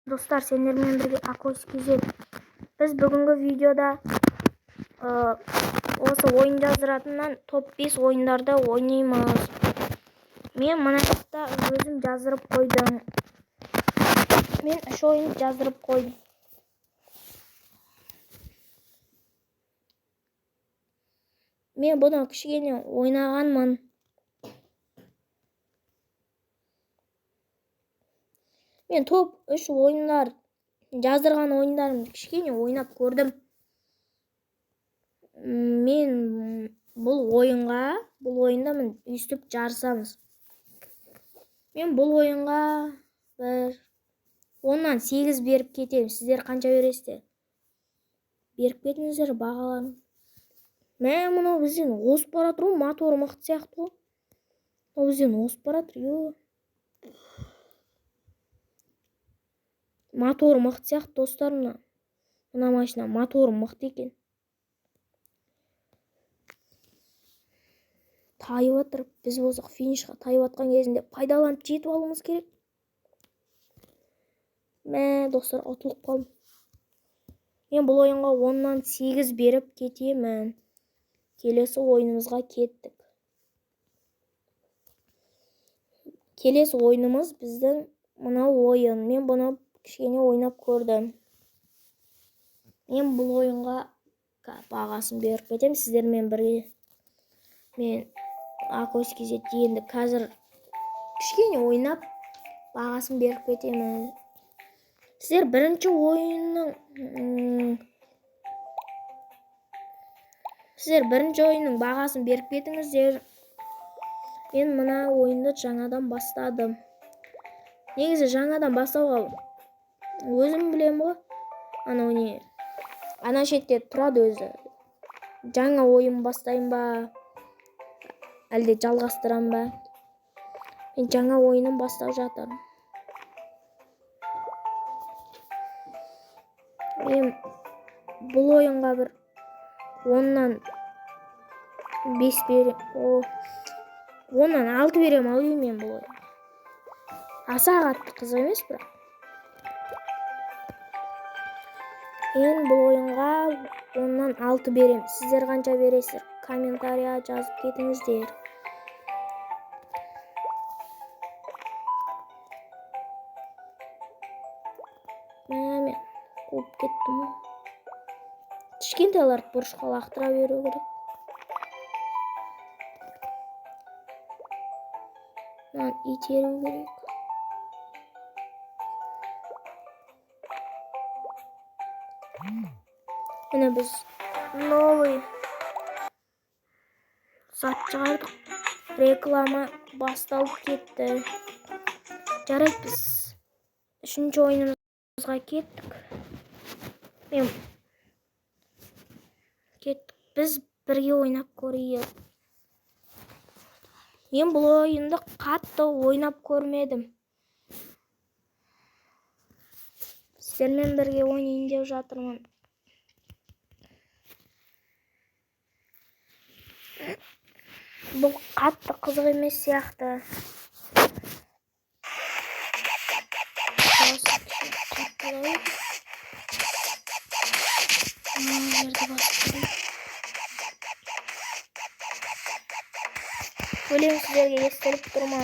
Dostlar, senlerмен birge Akos Kizet. Biz бүгінгі видеода осы ойын жаздыратыннан топ 5 ойындарды ойнаймыз. Мен мына жақта өзім жаздырып қойдым. Мен 3 ойын жаздырып қойдым. Мен бұны кішкене ойнағанмын. Мен топ 3 ойындар жаздырған ойындарымды кішкене ойнап көрдім. Мен бұл ойында мен үстіп жарысамыз. Мен бұл ойынға 10-нан 8 беріп кетемін. Сіздер қанша бересіздер? Беріп кетіңіздер бағаларын. Мен мұны бізден озып баратыр, моторы мықты сияқты ғой. Ол бізден озып баратыр. Моторы мықты сияқты достар, мына машина моторы мықты екен. Тайып отыр. Біз болсақ финишқа тайып атқан кезінде пайдаланып жетіп алуымыз керек. Достар, ұтылып қалдым. Мен бұл ойынға 10-нан 8 беріп кетемін. Келесі ойынымызға кеттік. Келесі ойынымыз біздің мына ойын. Мен бұны кішкене ойнап көрдім. Мен бұл ойынға бағасын беріп кетемін сіздермен бірге. Мен Акос Кизет енді қазір кішкене ойнап бағасын беріп кетемін. Сіздер бірінші ойынның бағасын беріп кетіңіздер. Мен мына ойынды жаңадан бастадым. Негізі жаңадан бастауға өзім білем ғой. Ана шетте тұрады өзі. Жаңа ойын бастайын ба, әлде жалғастырам ба? Мен жаңа ойынын бастап жатырмын. Мен бұл ойынға 10-нан 5 берем. 10-нан 6 берем алайын мен бұл ойын. Аса қатты қызық емес бірақ. Мен бұл ойынға 10-нан 6 берем. Сіздер қанша бересіздер? Комментария жазып кетіңіздер. Мен қуып кеттім. Кішкентайларды бұрышқа лақтыра беру керек. Итеру керек. Міне біз новый зат шығардық. Реклама басталып кетті. Жарайды, біз 3-ші ойынымызға кеттік. Біз бірге ойнап көрейік. Мен бұл ойынды қатты ойнап көрмедім. Сіздермен бірге ойнайын деп жатырмын. Бұл қатты қызық емес сияқты. Өлең сіздерге естіліп тұрма.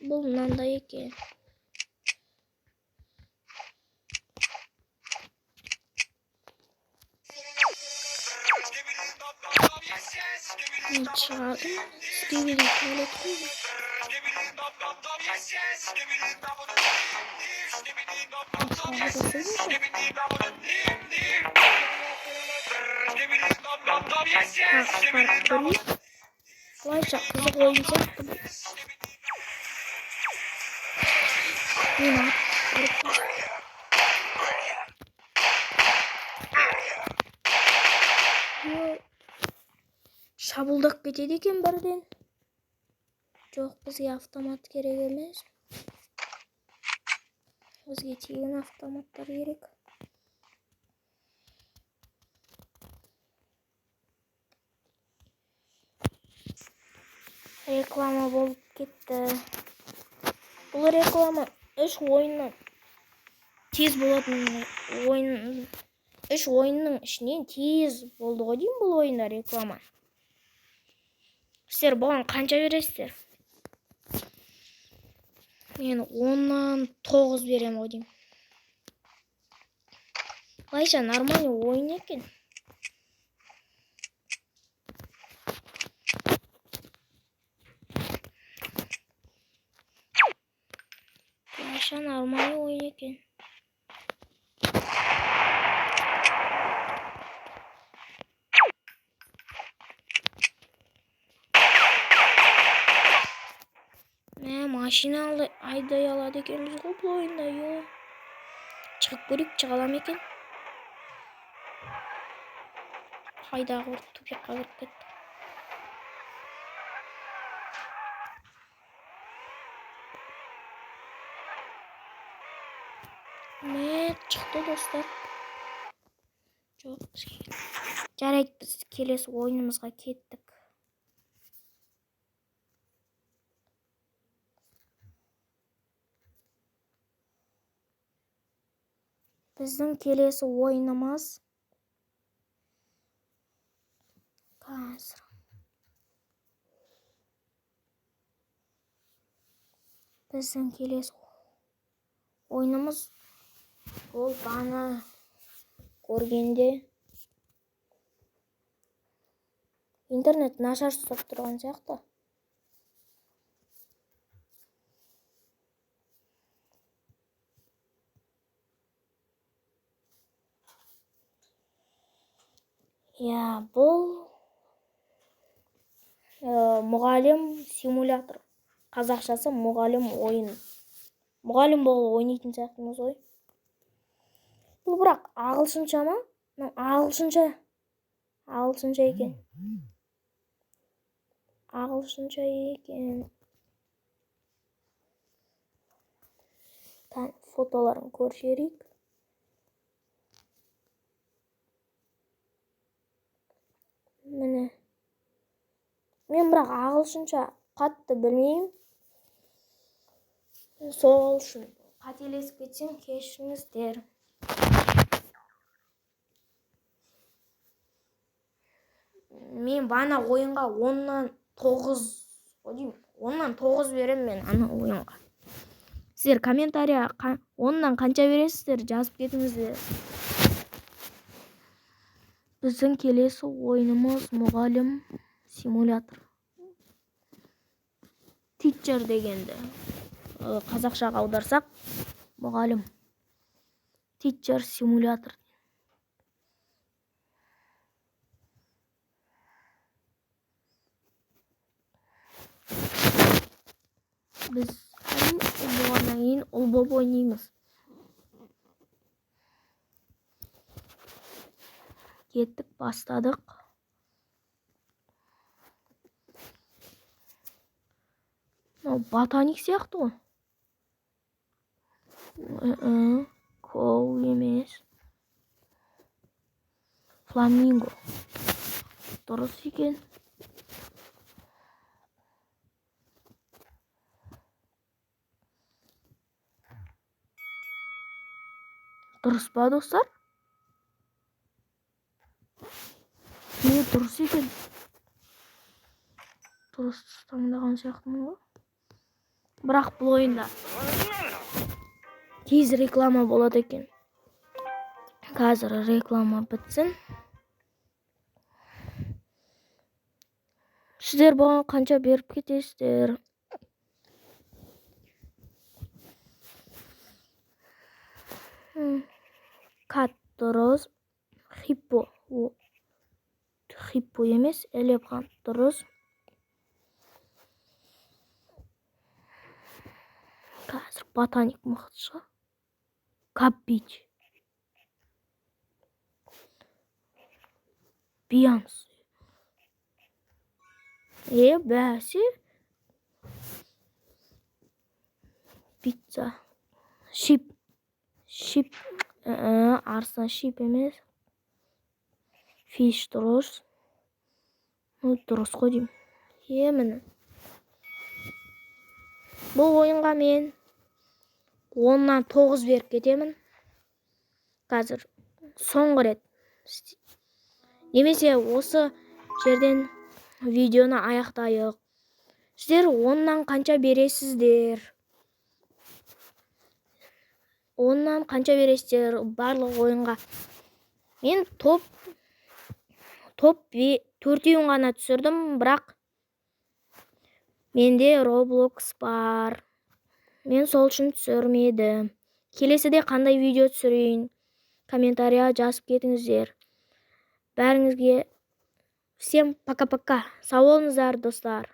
Бұл мынандай екен. Шығардым. Стивиді туалет қойдым. Бұлайша қызық ойын сияқты бұл. Шабылдақ кетеді екен бірден. Жоқ, бізге автомат керек емес. Бізге тегін автоматтар керек. Реклама болып кетті. Бұл реклама 3 ойыннан тез болатын ойын. 3 ойынның ішінен тез болды ғой деймін бұл ойында реклама. Сіздер бұған қанша бересіздер? Мен 10-нан 9 берем ғой деймін. Былайша нормальный ойын екен. Былайша нормальный ойын екен. Машина айдай алады екенбіз ғой бұл ойында. Шығып көрейік, шыға алам екен. Қайдағы бір тупикқа кіріп кетті. Шықты достар. Жоқ, жарайды, біз келесі ойынымызға кеттік. Біздің келесі ойынымыз қазір. Біздің келесі ойынымыз ол бана көргенде интернет нашар ұстап тұрған сияқты. Бұл мұғалім симулятор. Қазақшасы мұғалім ойын. Мұғалім болып ойнайтын сияқтымыз ғой. Бұл бірақ ағылшынша ма? Ағылшынша екен. Фотоларын көршерейік. Міне. Мен бірақ ағылшынша қатты білмеймін. Сол үшін қателесіп кетсем кешіріңіздер. Мен бана ойынға 10-нан 9 берем мен ана ойынға. Сіздер комментария 10-нан қанша бересіздер жазып кетіңіздер. Біздің келесі ойынымыз мұғалім симулятор. Teacher дегенді қазақшаға аударсақ, мұғалім. Teacher симулятор. Біз бұғаннан кейін ұл болып ойнаймыз. Кеттік, бастадық. Ботаник сияқты ғой. Коу емес. Фламинго. Дұрыс екен. Дұрыс па, достар? Дұрыс екен. Дұрыс таңдаған сияқтымын ғой. Бірақ бұл ойында тез реклама болады екен. Қазір реклама бітсін. Сіздер бұған қанша беріп кетесіздер? Кат дұрыс. Хиппо емес, элефант дұрыс. Қазір ботаник мықты шығар. Каббич. Бейонс. Бәсе. Пицца. Шип. Арса шип емес. Фиш дұрыс. Дұрыс қой деймін. Міне. Бұл ойынға мен 10-нан 9 беріп кетемін. Қазір соңғы рет. Немесе осы жерден видеоны аяқтайық. Сіздер 10-нан қанша бересіздер? 10-нан қанша бересіздер барлық ойынға? Мен топ 4-еуін ғана түсірдім, бірақ менде Roblox бар. Мен сол үшін түсірмедім. Келесіде қандай видео түсірейін? Комментария жазып кетіңіздер. Бәріңізге всем пока-пока. Сау болыңыздар, достар.